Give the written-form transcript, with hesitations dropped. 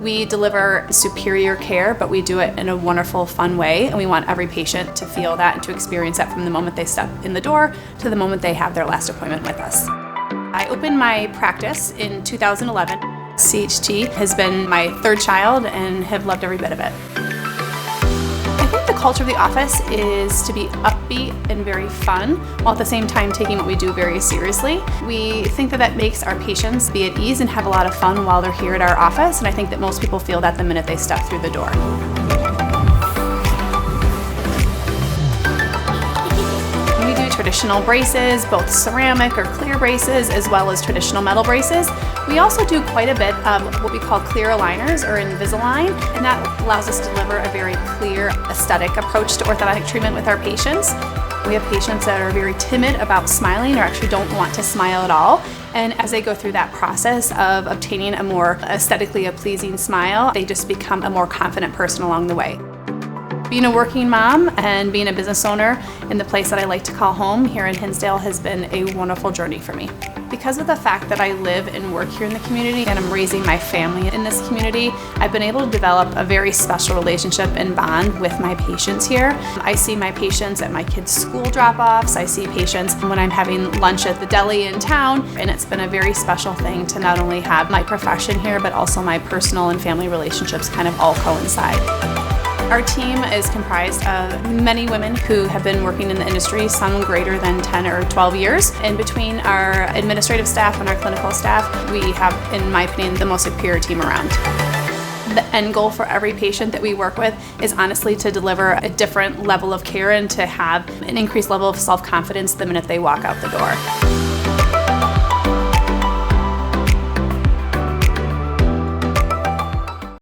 We deliver superior care, but we do it in a wonderful, fun way, and we want every patient to feel that and to experience that from the moment they step in the door to the moment they have their last appointment with us. I opened my practice in 2011. CHT has been my third child and have loved every bit of it. I think the culture of the office is to be upbeat and very fun, while at the same time taking what we do very seriously. We think that makes our patients be at ease and have a lot of fun while they're here at our office, and I think that most people feel that the minute they step through the door. We do traditional braces, both ceramic or clear braces, as well as traditional metal braces. We also do quite a bit of what we call clear aligners or Invisalign, and that allows us to deliver a very clear aesthetic approach to orthodontic treatment with our patients. We have patients that are very timid about smiling or actually don't want to smile at all. And as they go through that process of obtaining a more aesthetically pleasing smile, they just become a more confident person along the way. Being a working mom and being a business owner in the place that I like to call home here in Hinsdale has been a wonderful journey for me. Because of the fact that I live and work here in the community and I'm raising my family in this community, I've been able to develop a very special relationship and bond with my patients here. I see my patients at my kids' school drop-offs. I see patients when I'm having lunch at the deli in town, and it's been a very special thing to not only have my profession here, but also my personal and family relationships kind of all coincide. Our team is comprised of many women who have been working in the industry, some greater than 10 or 12 years. And between our administrative staff and our clinical staff, we have, in my opinion, the most superior team around. The end goal for every patient that we work with is honestly to deliver a different level of care and to have an increased level of self-confidence the minute they walk out the door.